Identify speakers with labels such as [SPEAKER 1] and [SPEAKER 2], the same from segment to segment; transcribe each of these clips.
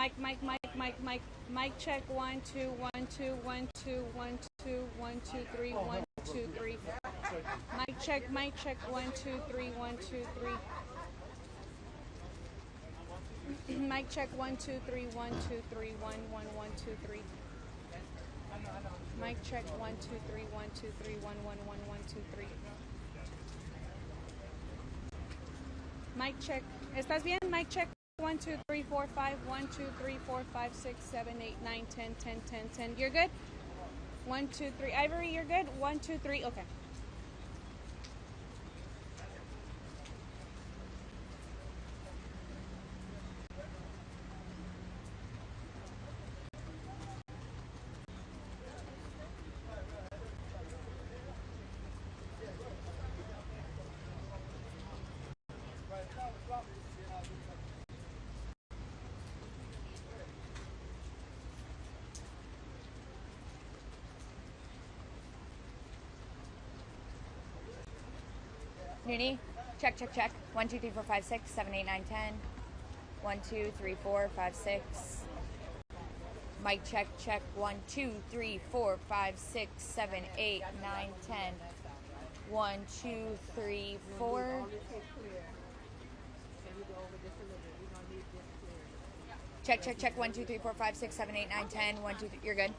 [SPEAKER 1] Mic check 1 2 1 2 1 2 1 2 1 2 3 1 2 3. Mic check 1 2 3 1 2 3. Mic check 1 2 3 1 2 3 1 1 1 2 3. Mic check 1 2 3 1 2 3 1 1 1 1 2 3. Mic check. ¿Estás bien? Mic check 1 2 3 4 5 1 2 3 4 5 6 7 8 9 10 10 10 10. You're good? 1 2 3. Ivory, you're good? 1 2 3. Okay.
[SPEAKER 2] Noonie, check, check, check. 1, 2, 3, 4, 5, 6, 7, 8, 9, 10. 1, 2, 3, 4, 5, 6. Mic check, check. 1, 2, 3, 4, 5, 6, 7, 8, 9, 10. 1, 2, 3, 4. Check, check, check. 1, 2, 3, 4, 5, 6, 7, 8, 9, 10. 1, 2, 3. You're good.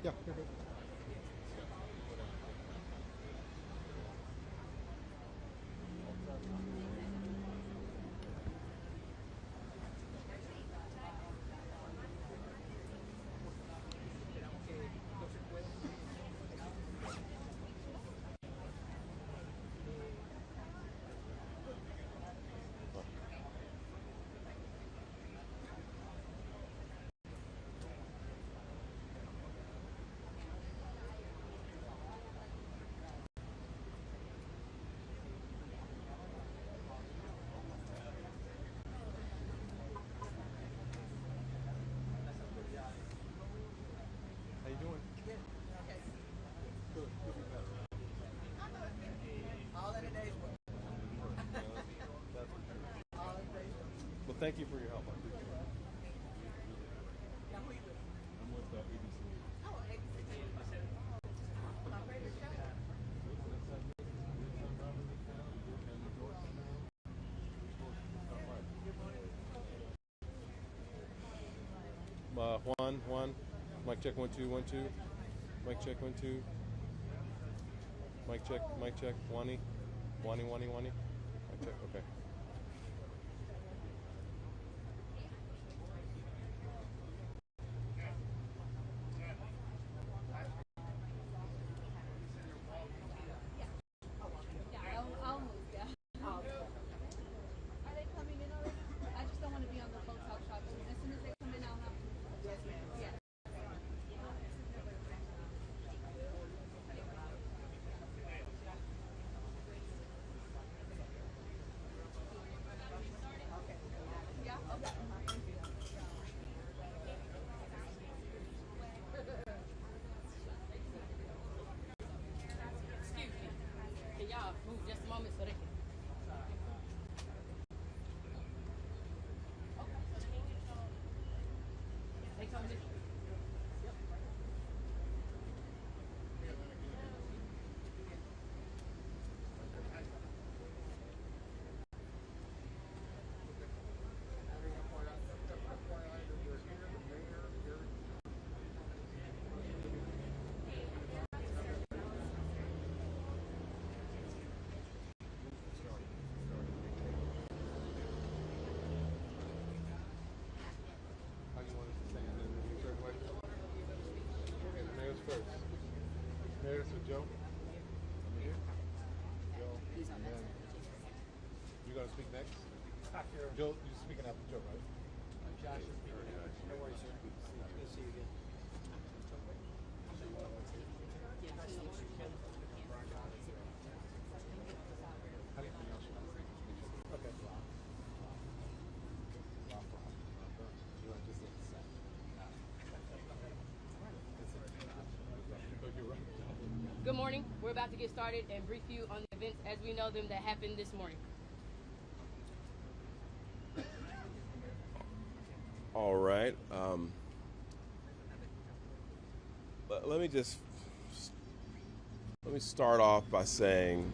[SPEAKER 3] Yeah, you're good. How you doing? Good. Good. You'll be better. All in a day's work. Well, thank you for your help. I appreciate it. I'm with ABC. Oh, ABC. My favorite show. Juan, mic check 1 2 1 2. Mic check 1 2. Mic check. Wani. Mic check. Okay.
[SPEAKER 1] Yeah, I'll move. Yeah. Are they coming in already? I just don't want to be on the phone talk shop. As soon as they come in, I'll have to. Yes, ma'am. Yeah. Yeah. Okay.
[SPEAKER 4] Excuse me. Can y'all move just a moment so they can? They come this way. Yep.
[SPEAKER 3] How you want us to say it in the certain way? Okay, the mayor's first. Mayor, so Joe. I'm here. Joe. And then you gonna speak next? Joe, you're speaking after Joe, right?
[SPEAKER 5] Josh is speaking. No worries, sir. Good to see you again.
[SPEAKER 3] How do you pronounce your last name? Okay. You want to just say Seth? Oh, you're right.
[SPEAKER 4] Good morning. We're about to get started and brief you on the events as we know them that happened this morning.
[SPEAKER 6] All right. Let me start off by saying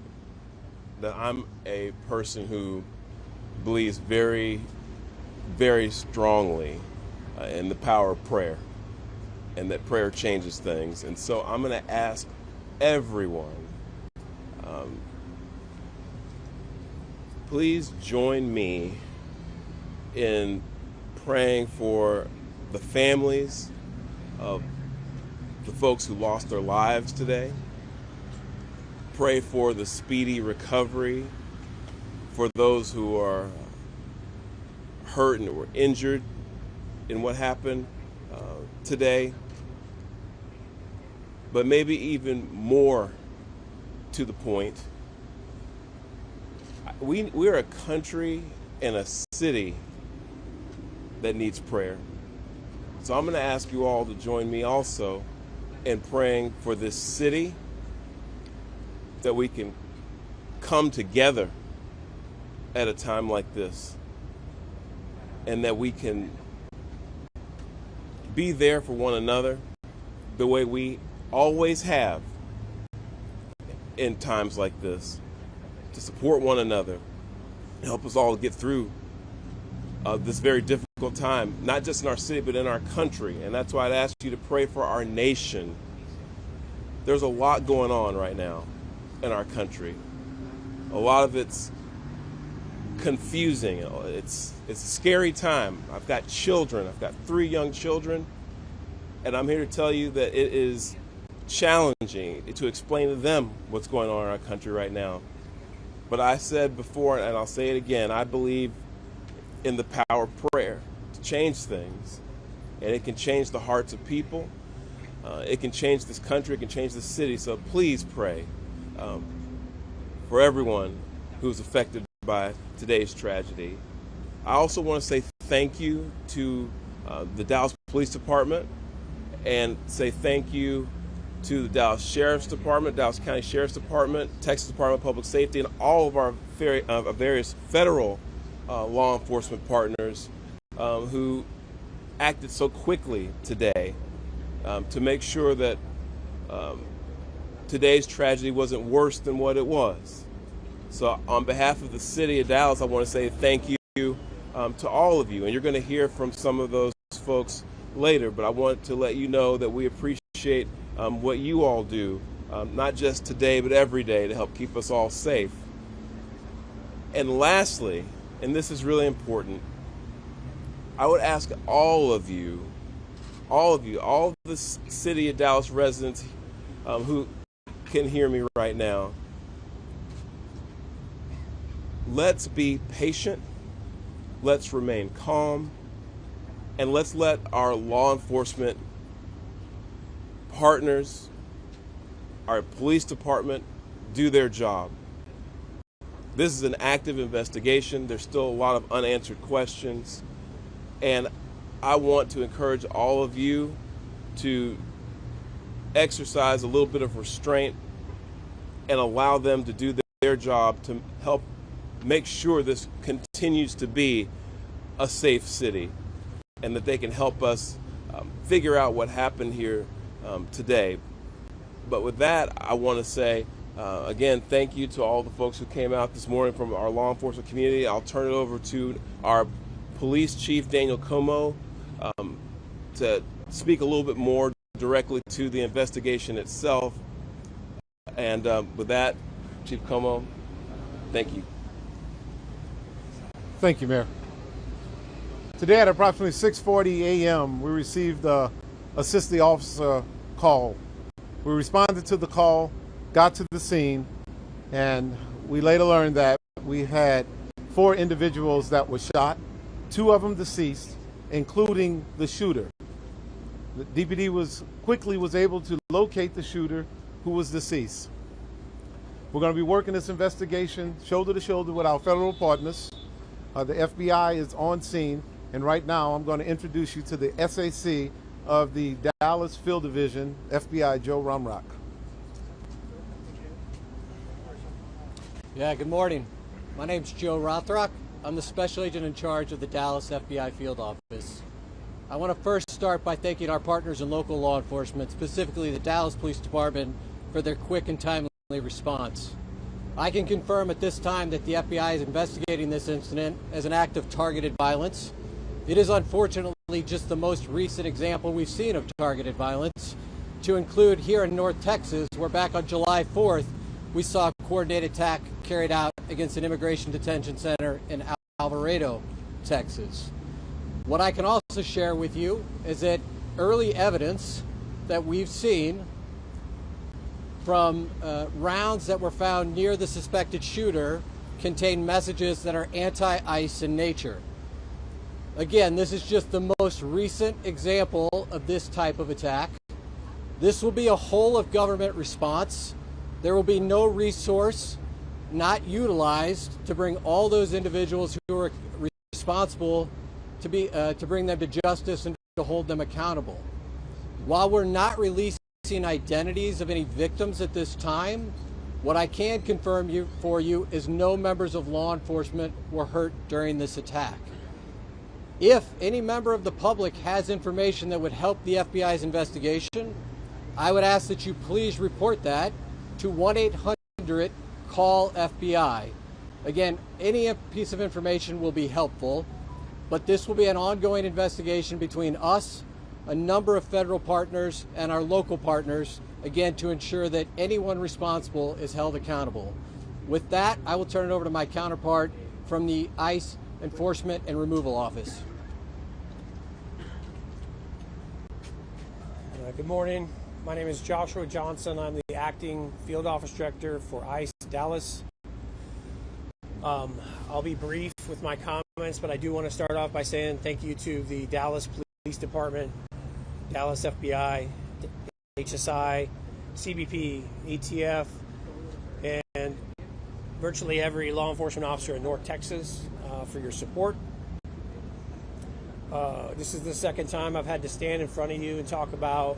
[SPEAKER 6] that I'm a person who believes very, very strongly in the power of prayer, and that prayer changes things. And so I'm going to ask everyone, please join me in praying for the families of the folks who lost their lives today. Pray for the speedy recovery for those who are hurt and were injured in what happened today. But maybe even more to the point, we're a country and a city that needs prayer. So I'm going to ask you all to join me also in praying for this city, that we can come together at a time like this, and that we can be there for one another the way we always have in times like this, to support one another, help us all get through this very difficult time, not just in our city, but in our country. And that's why I'd ask you to pray for our nation. There's a lot going on right now in our country. A lot of it's confusing. It's a scary time. I've got children. I've got 3 young children. And I'm here to tell you that it is challenging to explain to them what's going on in our country right now. But I said before, and I'll say it again, I believe in the power of prayer to change things. And it can change the hearts of people. It can change this country. It can change the city. So please pray for everyone who's affected by today's tragedy. I also want to say thank you to the Dallas Police Department, and say thank you to the Dallas Sheriff's Department, Dallas County Sheriff's Department, Texas Department of Public Safety, and all of our various federal law enforcement partners who acted so quickly today to make sure that today's tragedy wasn't worse than what it was. So on behalf of the city of Dallas, I want to say thank you to all of you. And you're going to hear from some of those folks later, but I want to let you know that we appreciate what you all do, not just today, but every day, to help keep us all safe. And lastly, and this is really important, I would ask all of the city of Dallas residents who can hear me right now, let's be patient, let's remain calm, and let's let our law enforcement partners, our police department, do their job. This is an active investigation. There's still a lot of unanswered questions. And I want to encourage all of you to exercise a little bit of restraint and allow them to do their job to help make sure this continues to be a safe city, and that they can help us figure out what happened here today. But with that, I want to say, again, thank you to all the folks who came out this morning from our law enforcement community. I'll turn it over to our Police Chief, Daniel Como, to speak a little bit more directly to the investigation itself. And with that, Chief Como, thank you.
[SPEAKER 3] Thank you, Mayor. Today at approximately 6:40 a.m., we received a assist the officer call. We responded to the call, got to the scene, and we later learned that we had 4 individuals that were shot, 2 of them deceased, including the shooter. The DPD was able to locate the shooter, who was deceased. We're going to be working this investigation shoulder to shoulder with our federal partners. The FBI is on scene, and right now I'm going to introduce you to the SAC of the Dallas Field Division, FBI Joe Rumrock.
[SPEAKER 7] Yeah, good morning. My name's Joe Rothrock. I'm the special agent in charge of the Dallas FBI Field Office. I want to first start by thanking our partners in local law enforcement, specifically the Dallas Police Department, for their quick and timely response. I can confirm at this time that the FBI is investigating this incident as an act of targeted violence. It is unfortunately just the most recent example we've seen of targeted violence, to include here in North Texas, where back on July 4th, we saw a coordinated attack carried out against an immigration detention center in Alvarado, Texas. What I can also share with you is that early evidence that we've seen from rounds that were found near the suspected shooter contain messages that are anti-ICE in nature. Again, this is just the most recent example of this type of attack. This will be a whole of government response. There will be no resource not utilized to bring all those individuals who are responsible to bring them to justice and to hold them accountable. While we're not releasing identities of any victims at this time, what I can confirm for you is no members of law enforcement were hurt during this attack. If any member of the public has information that would help the FBI's investigation, I would ask that you please report that to 1-800-CALL-FBI. Again, any piece of information will be helpful. but this will be an ongoing investigation between us, a number of federal partners, and our local partners, again, to ensure that anyone responsible is held accountable. With that, I will turn it over to my counterpart from the ICE Enforcement and Removal Office.
[SPEAKER 8] Good morning. My name is Joshua Johnson. I'm the acting field office director for ICE Dallas. I'll be brief with my comments, but I do want to start off by saying thank you to the Dallas Police Department, Dallas FBI, HSI, CBP, ATF, and virtually every law enforcement officer in North Texas for your support. This is the second time I've had to stand in front of you and talk about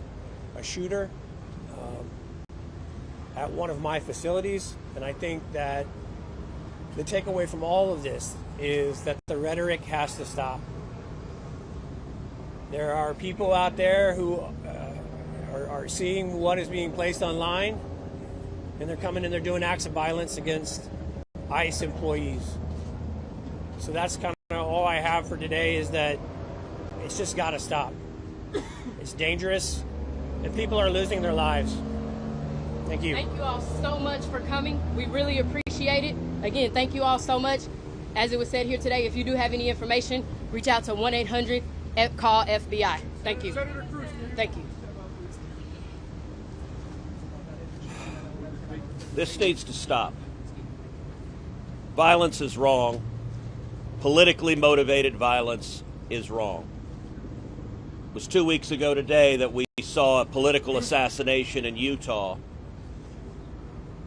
[SPEAKER 8] a shooter at one of my facilities, and I think that the takeaway from all of this is that the rhetoric has to stop. There are people out there who are seeing what is being placed online, and they're coming and they're doing acts of violence against ICE employees. So that's kind of all I have for today, is that it's just got to stop. It's dangerous, and people are losing their lives. Thank you.
[SPEAKER 4] Thank you all so much for coming. We really appreciate it. Again, thank you all so much. As it was said here today, if you do have any information, reach out to 1-800-CALL-FBI. Thank you.
[SPEAKER 3] Senator Cruz.
[SPEAKER 4] Thank you.
[SPEAKER 5] This needs to stop. Violence is wrong. Politically motivated violence is wrong. It was 2 weeks ago today that we saw a political assassination in Utah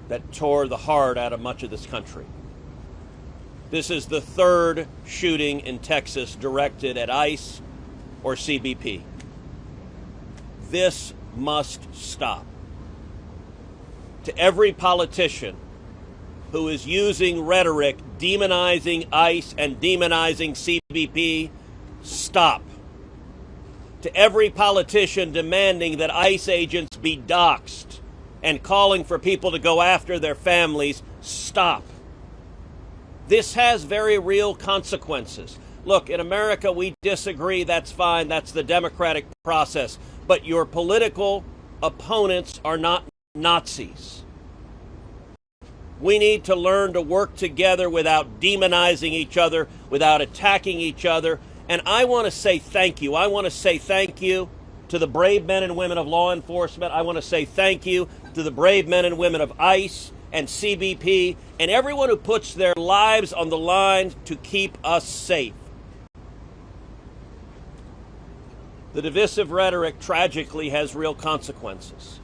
[SPEAKER 5] that tore the heart out of much of this country. This is the third shooting in Texas directed at ICE or CBP. This must stop. To every politician who is using rhetoric demonizing ICE and demonizing CBP, stop. To every politician demanding that ICE agents be doxxed and calling for people to go after their families, stop. This has very real consequences. Look, in America, we disagree. That's fine. That's the democratic process. But your political opponents are not Nazis. We need to learn to work together without demonizing each other, without attacking each other. And I want to say thank you. I want to say thank you to the brave men and women of law enforcement. I want to say thank you to the brave men and women of ICE and CBP and everyone who puts their lives on the line to keep us safe. The divisive rhetoric tragically has real consequences.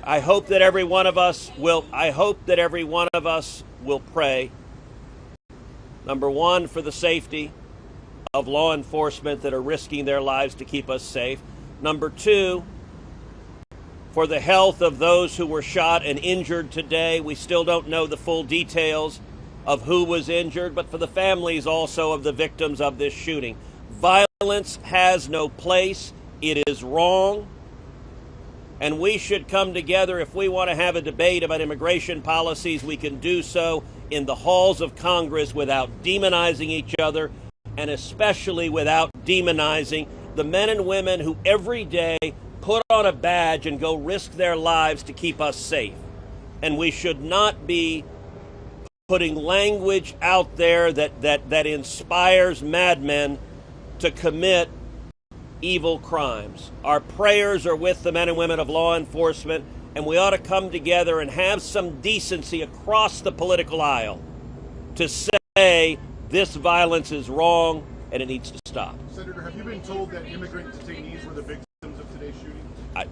[SPEAKER 5] I hope that every one of us will pray, number one, for the safety of law enforcement that are risking their lives to keep us safe. Number two, for the health of those who were shot and injured today. We still don't know the full details of who was injured, but for the families also of the victims of this shooting. Violence has no place. It is wrong. And we should come together. If we want to have a debate about immigration policies, we can do so in the halls of Congress without demonizing each other, and especially without demonizing the men and women who every day put on a badge and go risk their lives to keep us safe. And we should not be putting language out there that inspires madmen to commit evil crimes. Our prayers are with the men and women of law enforcement, and we ought to come together and have some decency across the political aisle to say this violence is wrong and it needs to stop.
[SPEAKER 3] Senator, have you been told that immigrant detainees were the victims of today's shooting?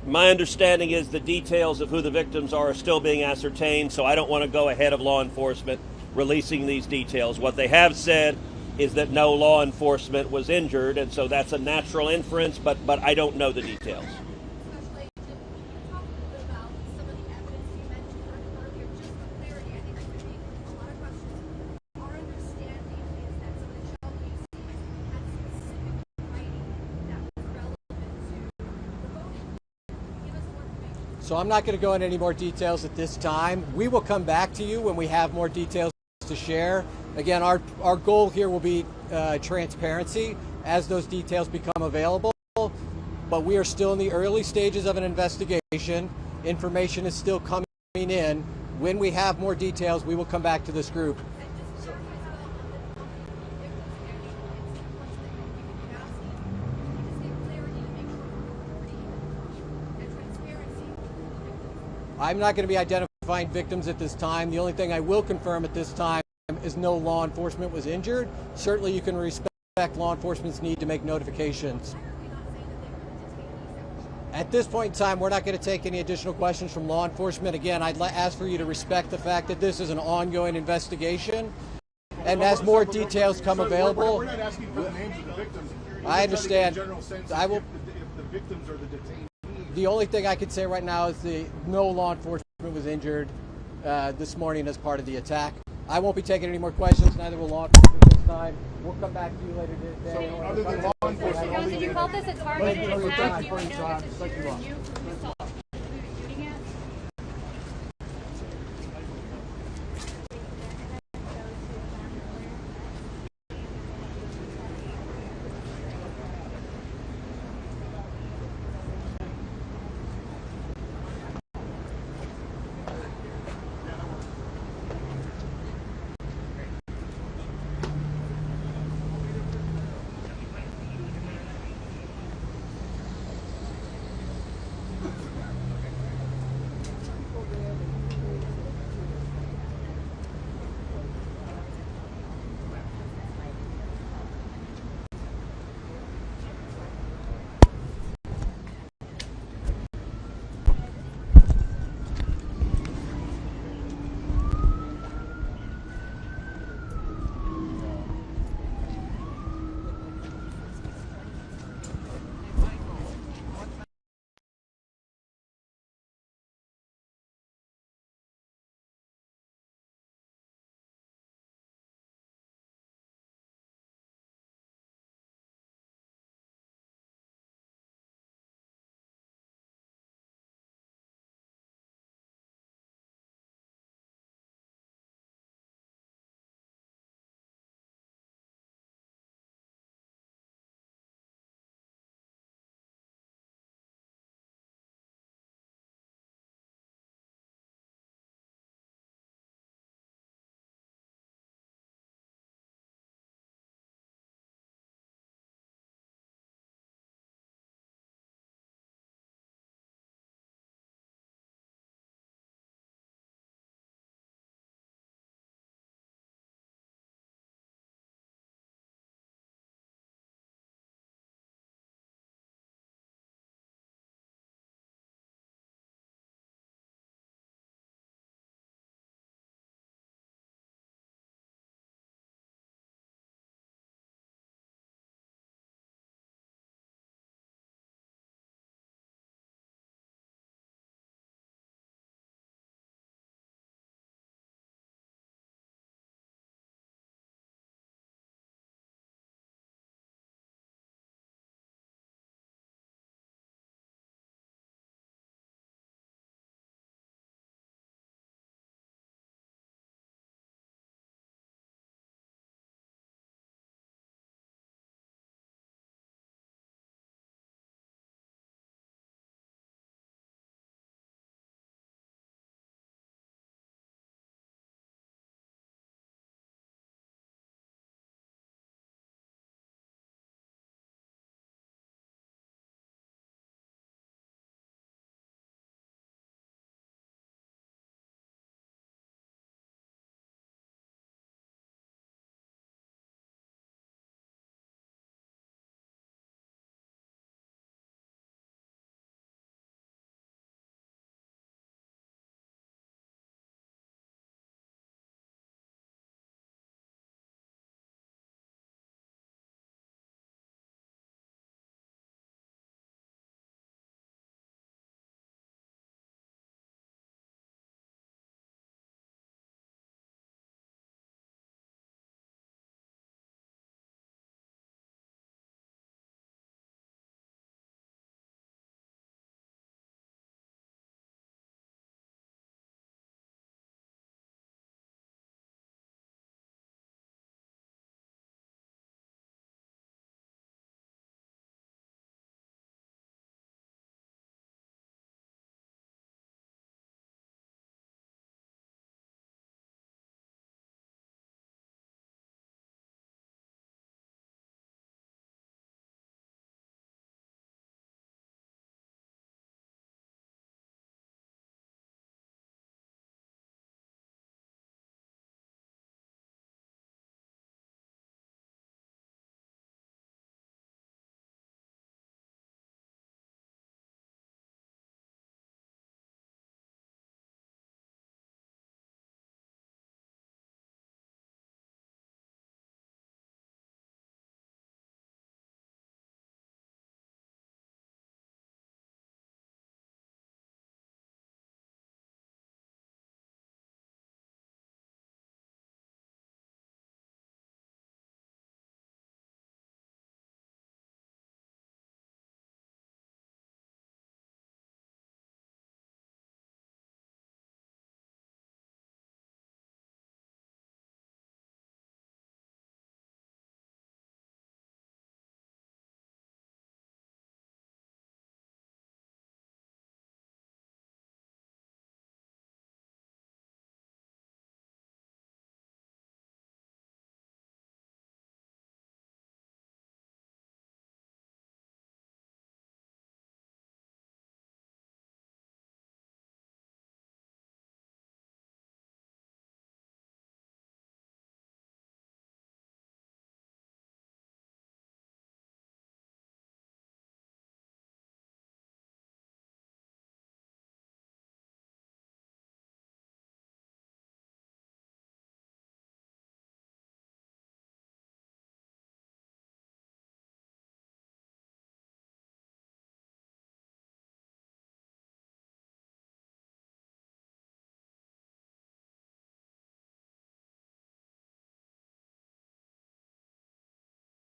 [SPEAKER 5] My understanding is the details of who the victims are still being ascertained, so I don't want to go ahead of law enforcement releasing these details. What they have said is that no law enforcement was injured, and so that's a natural inference, but I don't know the details.
[SPEAKER 7] So I'm not going to go into any more details at this time. We will come back to you when we have more details to share. Again, our goal here will be transparency as those details become available. But we are still in the early stages of an investigation. Information is still coming in. When we have more details, we will come back to this group. I'm not going to be identifying victims at this time. The only thing I will confirm at this time is no law enforcement was injured. Certainly you can respect law enforcement's need to make notifications. At this point in time, we're not going to take any additional questions from law enforcement. Again, I'd ask for you to respect the fact that this is an ongoing investigation. And as more details come available...
[SPEAKER 3] We're not asking for the names of the victims.
[SPEAKER 7] I understand. I will...
[SPEAKER 3] If the victims are the detainees.
[SPEAKER 7] The only thing I can say right now is no law enforcement was injured this morning as part of the attack. I won't be taking any more questions, neither will law enforcement this time. We'll come back to you later today.
[SPEAKER 3] So other than law enforcement,
[SPEAKER 9] Did you call this a targeted attack? Do you know if it's a shooter and you